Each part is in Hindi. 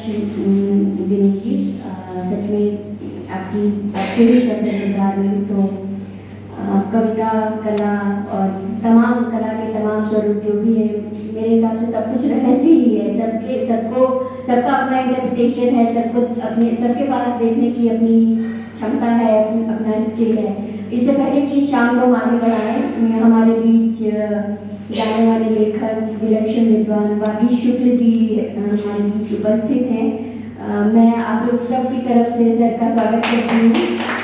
दिनेश जी, सच में आपके ही शब्द उद्गार में तो कविता, कला और तमाम कला के तमाम स्वरूप जो भी है, मेरे हिसाब से सब कुछ रहस्य ही है। सबका अपना इंटरप्रिटेशन है, सबके पास देखने की अपनी क्षमता है, अपना स्किल है। इससे पहले कि शाम को आगे बढ़ाएं, हमारे बीच जाने वाले लेखक, विलक्षण विद्वान वागीश शुक्ल जी हमारे बीच उपस्थित हैं। मैं आप लोग सब की तरफ से सर का स्वागत करती हूँ।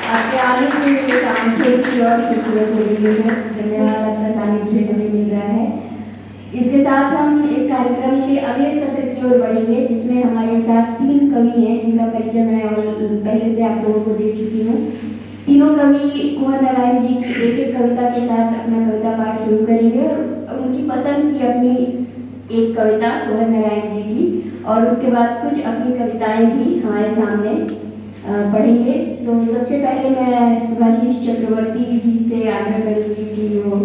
आपके आने से मेरे काम से और खूबसूरत हो रही है। धन्यवाद, आपका सानिध्य हमें मिल रहा है। इसके साथ हम इस कार्यक्रम के अगले सत्र की ओर बढ़ेंगे, जिसमें हमारे साथ 3 कवि हैं, जिनका परिचय मैं और पहले से आप लोगों को दे चुकी हूँ। तीनों कवि कुंवर नारायण जी की एक कविता के साथ अपना कविता पाठ शुरू करेंगे और उनकी पसंद की अपनी एक कविता कुंवर नारायण जी की, और उसके बाद कुछ अपनी कविताएं भी हमारे सामने पढ़ेंगे। तो सबसे पहले मैं सुभाषीष चक्रवर्ती जी से आग्रह करूँगी कि वो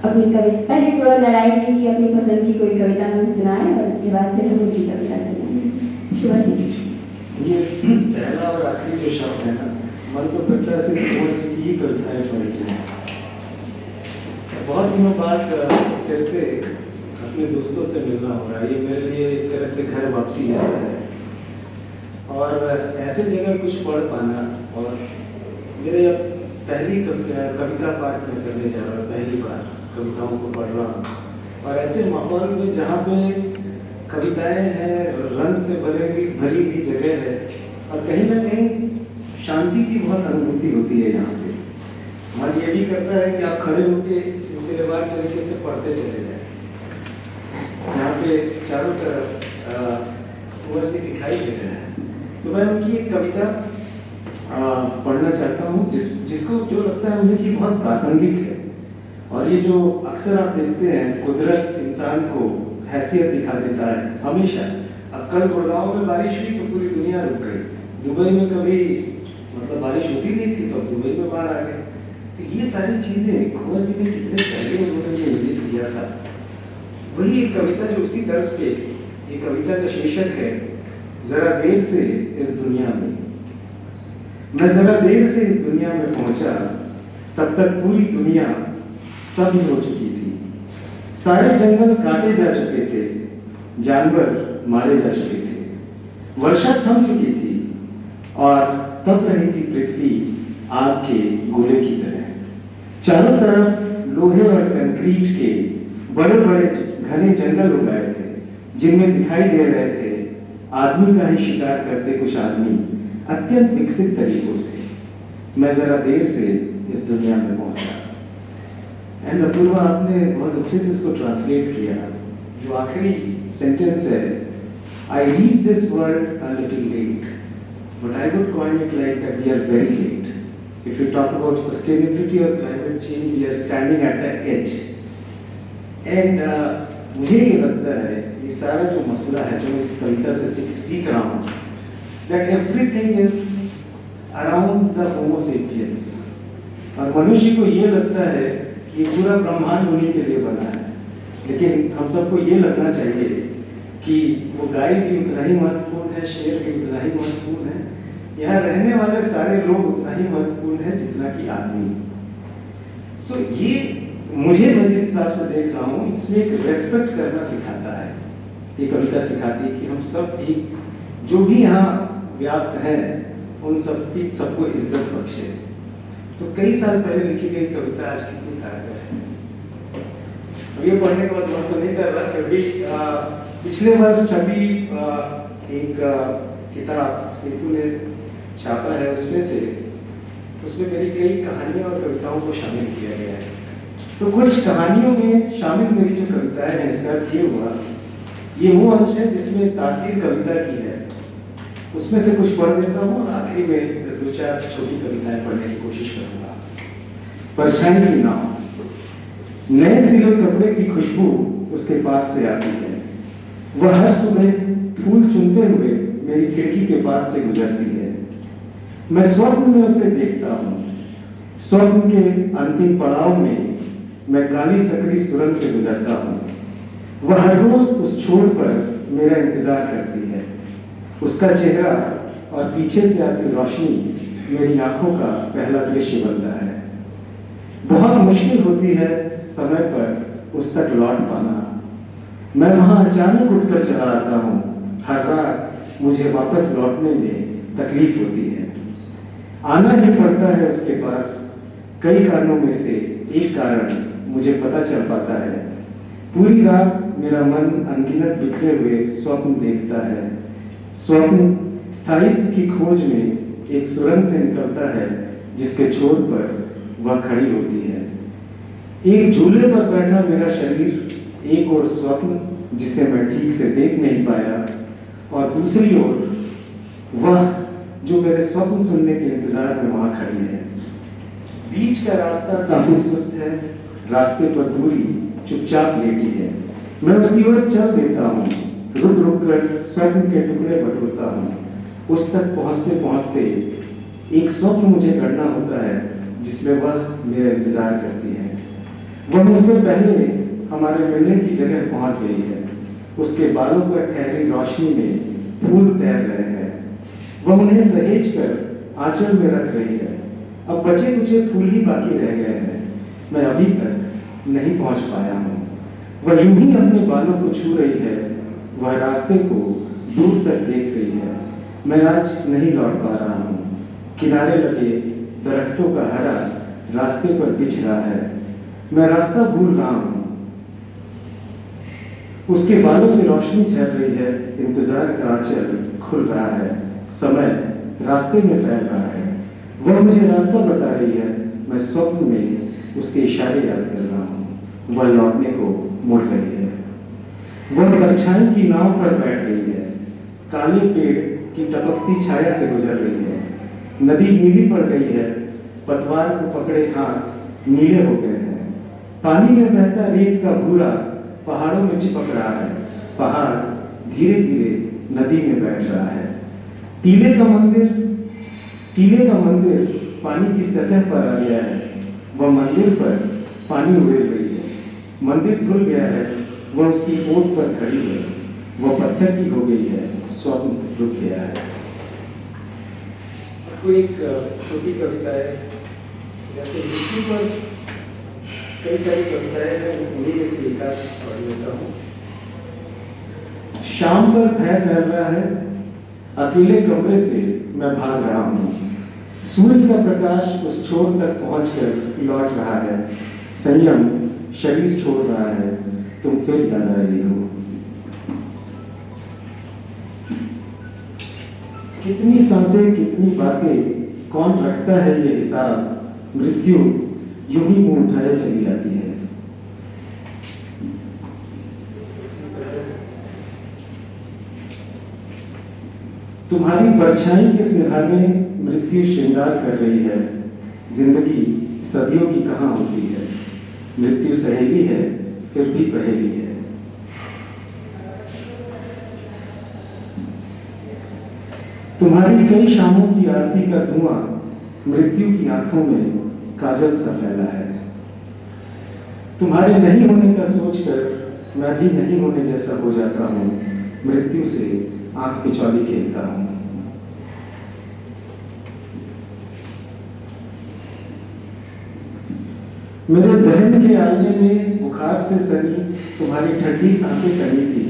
अपनी कविता, पहले कुंवर नारायण जी की अपनी पसंद की कोई कविता हमें सुनाएं और उसके बाद फिर हम उनकी कविता सुनाएंगे। सुभाषीष ये पहला और आखिरी जो शब्द है ना, मन को करता है सिर्फ कुंवर जी की ही कविताएं पढ़ी जाए। बहुत दिनों बाद फिर से अपने दोस्तों से मिलना हो रहा है, ये मेरे लिए एक तरह से घर वापसी जैसा है। और ऐसे जगह कुछ पढ़ पाना, और मेरे अब पहली कविता पाठ में करने जा रहा हूँ, पहली बार कविताओं को पढ़ रहा हूँ, और ऐसे माहौल में जहाँ पे कविताएं हैं, रंग से भरी हुई जगह है, और कहीं ना कहीं शांति की बहुत अनुभूति होती है यहाँ पे। मन ये भी करता है कि आप खड़े होकर सिलसिलेवार तरीके से पढ़ते चले जाएं, जहाँ पे चारों तरफ कुंवर जी दिखाई दे रहे हैं। तो मैं उनकी एक कविता पढ़ना चाहता हूँ, जिसको जो लगता है मुझे कि बहुत प्रासंगिक है। और ये जो अक्सर आप देखते हैं, कुदरत इंसान को हैसियत दिखा देता है हमेशा। अब कल गुड़गांव में बारिश हुई तो पूरी दुनिया रुक गई। दुबई में कभी मतलब बारिश होती नहीं थी, तो अब दुबई में बाढ़ आ गई। तो ये सारी चीजें कुंवर जी ने कितने पहले उन्होंने जो इंगित किया था, वही एक कविता जो उसी तर्ज पे, ये कविता का शीर्षक है जरा देर से इस दुनिया में। मैं जरा देर से इस दुनिया में पहुंचा, तब तक पूरी दुनिया सब हो चुकी थी। सारे जंगल काटे जा चुके थे, जानवर मारे जा चुके थे, वर्षा थम चुकी थी, और तब रही थी पृथ्वी आग के गोले की तरह। चारों तरफ लोहे और कंक्रीट के बड़े बड़े घने जंगल उगाए थे, जिनमें दिखाई दे रहे थे आदमी का ही शिकार करते कुछ आदमी अत्यंत विकसित तरीकों से। मैं जरा देर से इस दुनिया में पहुंचा। एंड अपूर्वा, आपने बहुत अच्छे से इसको ट्रांसलेट किया। जो आखिरी सेंटेंस है, I reach this world a little late, but I would coin it like that we are very late. If you talk about sustainability और climate change, we are standing at the edge. And मुझे ये लगता है ये सारा जो मसला है, जो मैं इस कविता से सीख रहा हूँ, that everything is around the homo sapiens. और मनुष्य को ये लगता है कि पूरा ब्रह्मांड उन्हीं के लिए बना है, लेकिन हम सबको ये लगना चाहिए कि वो गाय भी उतना ही महत्वपूर्ण है, शेर भी उतना ही महत्वपूर्ण है, यहाँ रहने वाले सारे लोग उतना ही महत्वपूर्ण है जितना कि आदमी। सो ये मुझे, मैं जिस हिसाब से देख रहा हूँ, इसमें एक रेस्पेक्ट करना सिखाता है। ये कविता सिखाती है कि हम सब भी, जो भी यहाँ व्याप्त हैं, उन सबको इज्जत बख्शे। तो कई साल पहले लिखी गई कविता आज कितनी कारगर है। अब ये पढ़ने के बाद मन तो नहीं कर रहा, फिर भी पिछले वर्ष छवि एक किताब सेतु ने छापा है, उसमें मेरी कई कहानियां और कविताओं को शामिल किया गया है। तो कुछ कहानियों में शामिल मेरी जो कविताएं हैं, इसका अर्थ ये हुआ, ये वो अंश है जिसमें तासीर कविता की है, उसमें से कुछ पढ़ देता हूँ, और आखिरी में 2-4 छोटी कविताएं पढ़ने की कोशिश करूंगा। परछाई की नाव। नए सिले कपड़े की खुशबू उसके पास से आती है। वह हर सुबह फूल चुनते हुए मेरी खिड़की के पास से गुजरती है। मैं स्वप्न में उसे देखता हूँ। स्वप्न के अंतिम पड़ाव में मैं काली सकरी सुरंग से गुजरता हूँ। वह हर रोज उस छोर पर मेरा इंतजार करती है। उसका चेहरा और पीछे से आती रोशनी मेरी आंखों का पहला दृश्य बनता है। बहुत मुश्किल होती है समय पर उस तक लौट पाना। मैं वहां अचानक उठकर चला आता हूँ। हर रात मुझे वापस लौटने में तकलीफ होती है। आना ही पड़ता है उसके पास। कई कारणों में से एक कारण मुझे पता चल पाता है। पूरी रात मेरा मन अनगिनत बिखरे हुए स्वप्न देखता है। स्वप्न स्थायित्व की खोज में एक सुरंग से निकलता है जिसके छोर पर वह खड़ी होती है। एक झूले पर बैठा मेरा शरीर, एक और स्वप्न जिसे मैं ठीक से देख नहीं पाया, और दूसरी ओर वह जो मेरे स्वप्न सुनने के इंतजार में वहां खड़ी है। बीच का रास्ता काफी सुस्त है। रास्ते पर दूरी चुपचाप लेटी है। मैं उसकी ओर चल देता हूँ। रुक रुक कर स्वप्न के टुकड़े बटोरता हूँ। उस तक पहुँचते पहुँचते एक स्वप्न मुझे गढ़ना होता है जिसमें वह मेरा इंतजार करती है। वह मुझसे पहले हमारे मिलने की जगह पहुंच गई है। उसके बालों पर ठहरी रोशनी में फूल तैर रहे हैं। वह उन्हें सहेज कर आंचल में रख रही है। अब बचे कुचे फूल ही बाकी रह गए हैं। मैं अभी तक नहीं पहुंच पाया हूँ। वह यूं ही अपने बालों को छू रही है। वह रास्ते को दूर तक देख रही है। मैं आज नहीं लौट पा रहा हूँ। किनारे लगे दरख्तों का हरा रास्ते पर बिछ रहा है। मैं रास्ता भूल रहा हूँ। उसके बालों से रोशनी झल रही है। इंतजार का आंचल खुल रहा है। समय रास्ते में फैल रहा है। वह मुझे रास्ता बता रही है। मैं स्वप्न में उसके इशारे याद कर रहा हूँ। वह लौटने को मुड़ रही है। वह परछाई की नाव पर बैठ गई है। काले पेड़ की टपकती छाया से गुजर रही है। नदी नीली पड़ गई है। पतवार को पकड़े हाथ नीले हो गए हैं। पानी में बहता रेत का भूरा पहाड़ों में चिपक रहा है। पहाड़ धीरे धीरे नदी में बैठ रहा है। टीले का मंदिर पानी की सतह पर आ गया है। वह मंदिर पर पानी उड़ेल रही है। मंदिर धुल गया है। वह उसकी ओट पर खड़ी है। वह पत्थर की हो गई है। स्वप्न रुक गया है। कोई एक छोटी कविता है, जैसे यूट्यूब पर कई सारी कविताएं हैं, उन्हीं में से एक पढ़ लेता हूँ। शाम पर भय फैल रहा है। अकेले कमरे से मैं भाग रहा हूँ। सूर्य का प्रकाश उस छोर तक पहुंचकर लौट रहा है। संयम शरीर छोड़ रहा है। तुम फिर याद आ रही हो। कितनी सांसें, कितनी बातें, कौन रखता है ये हिसाब। मृत्यु यूं ही मुंह उठाए चली जाती है। तुम्हारी परछाई के सिरहाने मृत्यु श्रृंगार कर रही है। जिंदगी सदियों की कहां होती है। मृत्यु सहेली है, फिर भी पहेली है। तुम्हारी कई शामों की आरती का धुआं मृत्यु की आंखों में काजल सा फैला है। तुम्हारे नहीं होने का सोचकर मैं भी नहीं होने जैसा हो जाता हूँ। मृत्यु से आंख पिछौली खेलता हूँ। मेरे जहन के आईने में बुखार से सनी तुम्हारी ठंडी सांसें टंगी थी।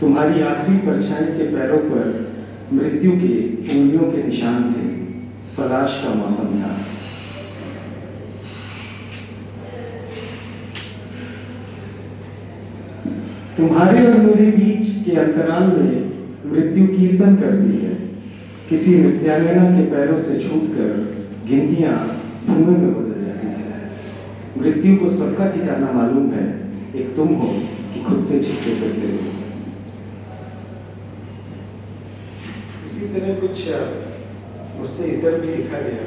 तुम्हारी आखिरी परछाई के पैरों पर मृत्यु के उंगलियों के निशान थे। पलाश का मौसम था। तुम्हारे और मेरे बीच के अंतराल में मृत्यु कीर्तन करती है। किसी नृत्यांगना के पैरों से छूटकर गिनतियां धुएं में बदल जाती है। मृत्यु को सबका ठिकाना मालूम है। एक तुम हो कि खुद से छिपके फिरते हो। इसी तरह कुछ मुझसे इधर भी लिखा गया।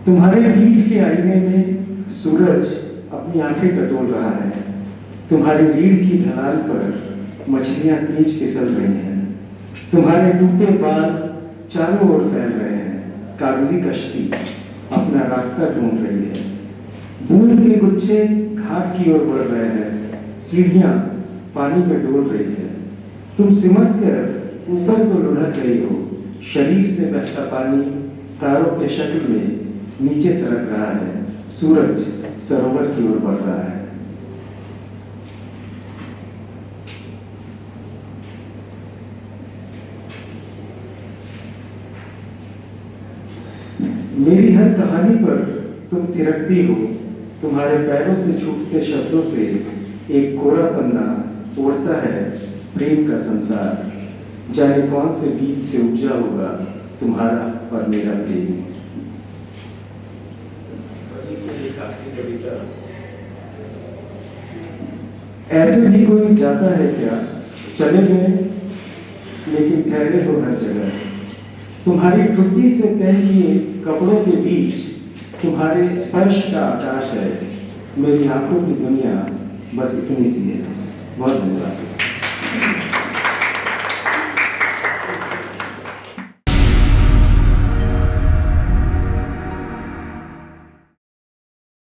तुम्हारे पीठ के आईने में सूरज अपनी आंखें टटोल रहा है। तुम्हारी रीढ़ की ढलान पर मछलियां तेज फिसल रही हैं। तुम्हारे टूटे बाल चारों ओर फैल रहे हैं। कागजी कश्ती अपना रास्ता ढूंढ रही है। बूंद के गुच्छे घाट की ओर बढ़ रहे हैं, सीढ़ियां पानी में डोल रही है। तुम सिमट कर ऊपर तो लुढ़क रही हो, शरीर से बहता पानी तारों के शक्ल में नीचे सरक रहा है। सूरज सरोवर की ओर बढ़ रहा है। मेरी हर कहानी पर तुम थिरकती हो, तुम्हारे पैरों से छूटते शब्दों से एक कोरा पन्ना ओढ़ता है प्रेम का संसार। जाने कौन से बीज से उपजा होगा तुम्हारा और मेरा प्रेम। ऐसे भी कोई जाता है क्या, चले गए लेकिन ठहरे हो हर जगह। तुम्हारी ठुड्डी से तय किए कपड़ों के बीच तुम्हारे स्पर्श का आकाश है। मेरी आंखों की दुनिया बस इतनी सी है। बहुत धन्यवाद।